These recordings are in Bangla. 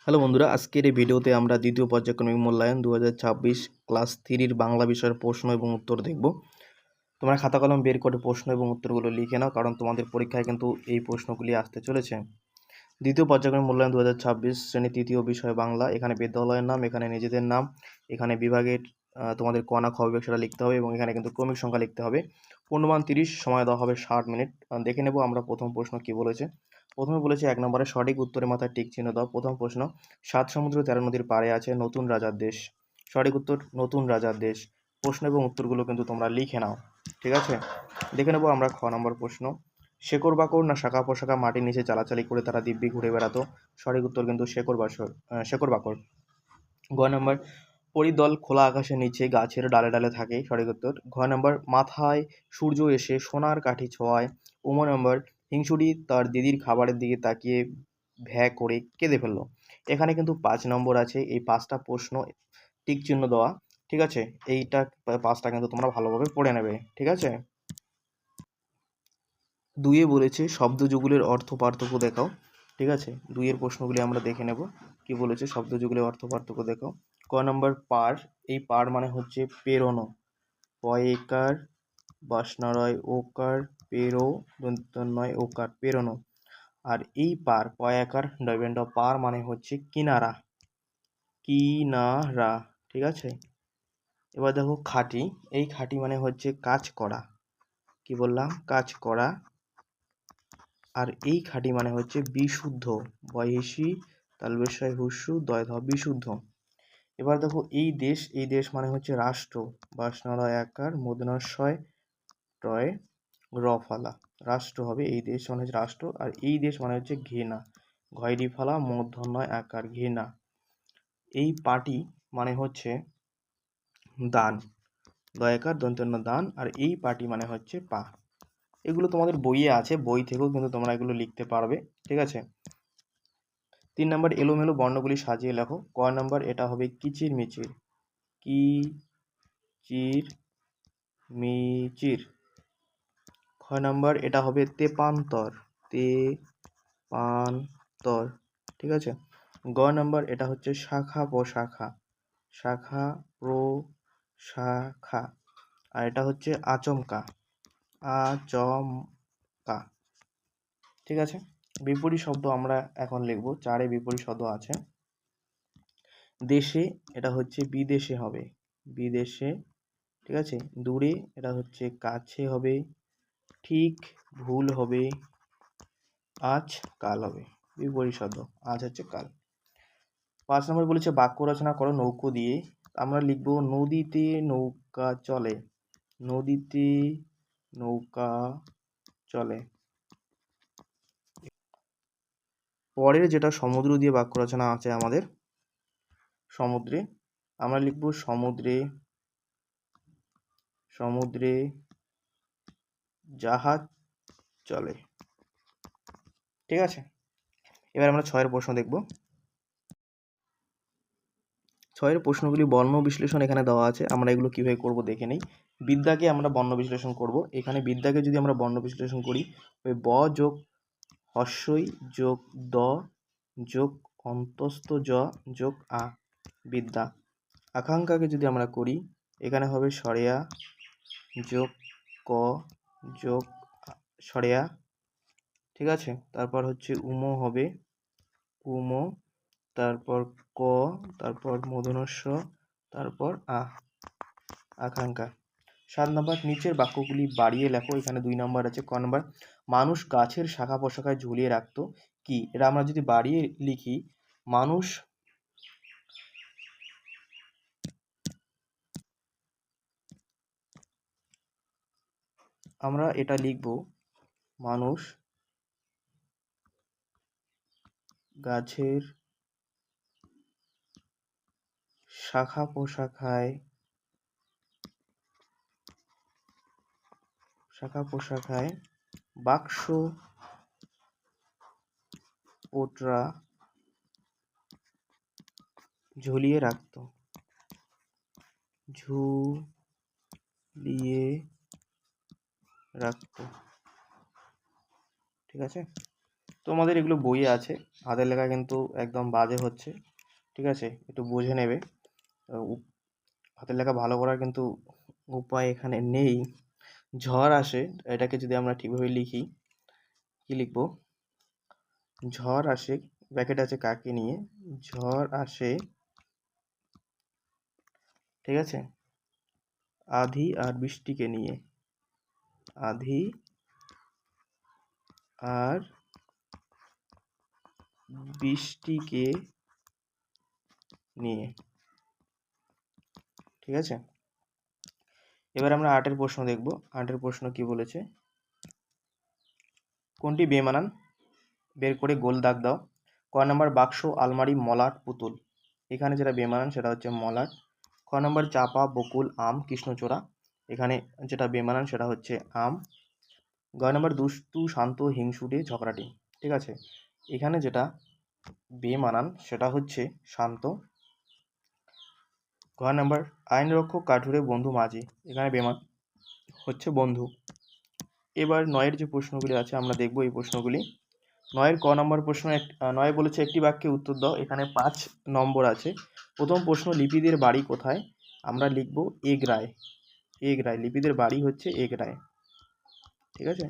হ্যালো বন্ধুরা, আজকের এই ভিডিওতে আমরা দ্বিতীয় পর্যায়ক্রমিক মূল্যায়ন 2026 ক্লাস 3 বাংলা বিষয়ের প্রশ্ন এবং উত্তর দেখব। তোমরা খাতা কলম বের করে প্রশ্ন এবং উত্তরগুলো লিখে নাও, কারণ তোমাদের পরীক্ষায় কিন্তু এই প্রশ্নগুলি আসতে চলেছে। দ্বিতীয় পর্যায়ক্রমিক মূল্যায়ন 2026 শ্রেণী তৃতীয় বিষয় বাংলা। এখানে বিদ্যালয়ের নাম, এখানে নিজেদের নাম, এখানে বিভাগের তোমাদের ক না খ বিভাগ সেটা লিখতে হবে এবং এখানে কিন্তু ক্রমিক সংখ্যা লিখতে হবে। পূর্ণমান 30, সময় দেওয়া হবে 60 মিনিট। দেখে নেব আমরা প্রথম প্রশ্ন কি বলেছে। প্রথমে বলেছে 1 নম্বরে সঠিক উত্তরের মাথায় টিক চিহ্ন দাও। প্রথম প্রশ্ন, 7 সমুদ্র 13 নদীর পাড়ে আছে নতুন রাজার দেশ। সঠিক উত্তর নতুন রাজার দেশ। প্রশ্ন এবং উত্তরগুলো কিন্তু তোমরা লিখে নাও, ঠিক আছে। দেখে নেব আমরা খ নম্বর প্রশ্ন, শেকড় বাকড় না শাখা পোশাখা মাটির নিচে চালাচালি করে তারা দিব্যি ঘুরে বেড়াতো। সঠিক উত্তর কিন্তু শেকড় বাকড়। গ নম্বর, পরিদল খোলা আকাশের নিচে গাছের ডালে ডালে থাকে। সঠিক উত্তর। ঘ নম্বর, মাথায় সূর্য এসে সোনার কাঠি ছোঁয়ায়। উম নম্বর, হিংসুড়ি তার দিদির খাবারের দিকে তাকিয়ে ভ্যা করে কেঁদে ফেললো। এখানে কিন্তু 5 নম্বর আছে, এই 5টা প্রশ্ন টিক চিহ্ন দেওয়া, ঠিক আছে। এইটা 5টা কিন্তু তোমরা ভালোভাবে পড়ে নেবে, ঠিক আছে। 2-এ বলেছে শব্দযুগলের অর্থ পার্থক্য দেখাও, ঠিক আছে। 2-এর প্রশ্নগুলি আমরা দেখে নেব কি বলেছে। শব্দযুগলের অর্থ পার্থক্য দেখাও। ক নম্বর, পার। এই পার মানে হচ্ছে পেরোনো। পয়েকার বাসনারয় ওকার পেরো দন্তন্বয় ওকার পেরোনো। আর এই পার পয়াকার ডয়বেন্ড পার মানে হচ্ছে কিনারা, কিনারা, ঠিক আছে। এবার দেখো খাঁটি। এই খাঁটি মানে হচ্ছে কাজ করা। কি বললাম? কাজ করা। আর এই খাঁটি মানে হচ্ছে বিশুদ্ধ। বয়সী তালবেশয় হুস্যু দয় ধ বিশুদ্ধ। এবার দেখো এই দেশ। এই দেশ মানে হচ্ছে রাষ্ট্র। বাসনারয় আকার মদনাশয় টয় রফালা, রাষ্ট্র হবে। এই দেশ মানে হচ্ছে রাষ্ট্র। আর এই দেশ মানে হচ্ছে ঘৃণা। ঘয়রি ফালা মূর্ধন্যয় আকার ঘৃণা। এই পাটি মানে হচ্ছে দান। দয়াকার দন্তন্য দান। আর এই পাটি মানে হচ্ছে পা। এগুলো তোমাদের বইয়ে আছে, বই থেকেও কিন্তু তোমরা এগুলো লিখতে পারবে, ঠিক আছে। 3 নম্বর, এলোমেলো বর্ণগুলি সাজিয়ে লেখো। ক নম্বর, এটা হবে কিচির মিচির। কি চির মিচির। খ নম্বর, এটা হবে তেপান্তর। তেপান্তর, ঠিক আছে। গ নম্বর, এটা হচ্ছে শাখা প্রশাখা। শাখা প্রশাখা। আর এটা হচ্ছে আচমকা। আচমকা, ঠিক আছে। বিপরীত শব্দ আমরা এখন লিখব। 4-এ বিপরীত শব্দ আছে। দেশে, এটা হচ্ছে বিদেশে হবে। বিদেশে, ঠিক আছে। দূরে, এটা হচ্ছে কাছে হবে। ঠিক, ভুল হবে। আজ, কাল হবে। বিপরীত শব্দ। আজ হচ্ছে কাল। 5 নম্বর বলেছে বাক্য রচনা করো নৌকো দিয়ে। আমরা লিখব নদীতে নৌকা চলে। নদীতে নৌকা চলে। পরের যেটা সমুদ্র দিয়ে বাক্য রচনা আছে আমাদের, সমুদ্রে, আমরা লিখব সমুদ্রে। সমুদ্রে জাহাজ চলে, ঠিক আছে। এবার আমরা 6-এর প্রশ্ন দেখব। 6-এর প্রশ্নগুলি বর্ণ বিশ্লেষণ এখানে দেওয়া আছে। আমরা এগুলো কিভাবে করব দেখে নেই। বিদ্যাকে আমরা বর্ণ বিশ্লেষণ করব। এখানে বিদ্যাকে যদি আমরা বর্ণ বিশ্লেষণ করি, ওই ব যোগ হস্যই যোগ দ যোগ অন্তস্থ জ যোগ আ, বিদ্যা। আকাঙ্ক্ষাকে যদি আমরা করি, এখানে হবে সরেয়া যোগ ক যোগ সরেয়া, ঠিক আছে। তারপর হচ্ছে উম হবে উম, তারপর ক, তারপর মূর্ধন্য ষ, তারপর আ, আকাঙ্ক্ষা। 7 নম্বর, নিচের বাক্যগুলি বাড়িয়ে লেখো। এখানে 2 নম্বর আছে। ক নম্বর, মানুষ গাছের শাখা পোশাখায় ঝুলিয়ে রাখতো কি। এটা আমরা যদি বাড়িয়ে লিখি, মানুষ আমরা এটা লিখব, মানুষ গাছের শাখা পোশাখায় বাক্স পোটরা ঝুলিয়ে রাখত। ঝুলিয়ে রাখত, ঠিক আছে। তোমাদের এগুলো বইয়ে আছে, হাতের লেখা কিন্তু একদম বাজে হচ্ছে, ঠিক আছে, একটু বুঝে নেবে। হাতের লেখা ভালো করার কিন্তু উপায় এখানে নেই। ঝড় আসে, এটাকে যদি আমরা ঠিকভাবে লিখি, কি লিখবো? ঝড় আসে, ব্র্যাকেট আছে কাকে নিয়ে, ঝড় আসে, ঠিক আছে, আধি আর বৃষ্টিকে নিয়ে, আধি আর বৃষ্টিকে নিয়ে, ঠিক আছে। এবার আমরা 8 প্রশ্ন দেখব। 8 প্রশ্ন কি বলেছে? কোনটি বেমানান? বের করে গোল দাগ দাও। ক নাম্বার বাক্স, আলমারি, মলাট, পুতুল। এখানে যেটা বেমানান সেটা হচ্ছে মলাট। খ নাম্বার চাপা, বকুল, আম, কৃষ্ণচূড়া। এখানে যেটা বেমানান সেটা হচ্ছে আম। গ নাম্বার দুষ্টু, শান্ত, হিংসুটে, ঝগড়াটে। ঠিক আছে, এখানে যেটা বেমানান সেটা হচ্ছে শান্ত। ঘ নাম্বার আইনরক্ষক কাঠুরে, বন্ধু মাঝি। এখানে বেমান হচ্ছে বন্ধু। এবার 9 যে প্রশ্নগুলি আছে আমরা দেখব এই প্রশ্নগুলি। 9 ক নম্বর প্রশ্ন, 9 বলেছে একটি বাক্যে উত্তর দাও। এখানে 5 নম্বর আছে। প্রথম প্রশ্ন, লিপিদের বাড়ি কোথায়? আমরা লিখব এগরায়। এগরায়, লিপিদের বাড়ি হচ্ছে এগরায়, ঠিক আছে।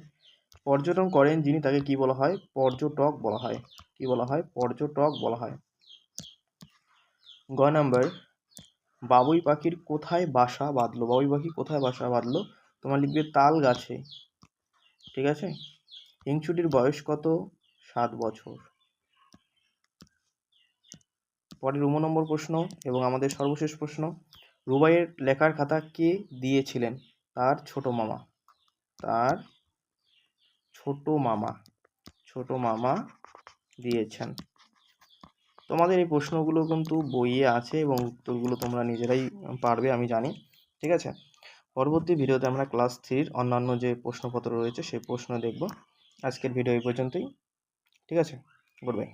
পর্যটন করেন যিনি, তাকে কি বলা হয়? পর্যটক বলা হয়। কি বলা হয়? পর্যটক বলা হয়। গ নাম্বার, বাবুই পাখির কোথায় বাসা বাঁধলো? বাবুই পাখি কোথায় বাসা বাঁধলো? তোমার লিখবে তাল গাছে, ঠিক আছে। হিংসুটির বয়স কত? 7 বছর। পরের 9 নম্বর প্রশ্ন এবং আমাদের সর্বশেষ প্রশ্ন, রুবাইয়ের লেখার খাতা কে দিয়েছিলেন? তার ছোট মামা। তার ছোট মামা, ছোট মামা দিয়েছেন। তোমাদের এই প্রশ্নগুলো কিন্তু বইয়ে আছে এবং উত্তরগুলো তোমরা নিজেরাই পারবে আমি জানি, ঠিক আছে। পরবর্তী ভিডিওতে আমরা ক্লাস 3 অন্যান্য যে প্রশ্নপত্র রয়েছে সেই প্রশ্ন দেখব। আজকের ভিডিও এই পর্যন্তই, ঠিক আছে। Good bye.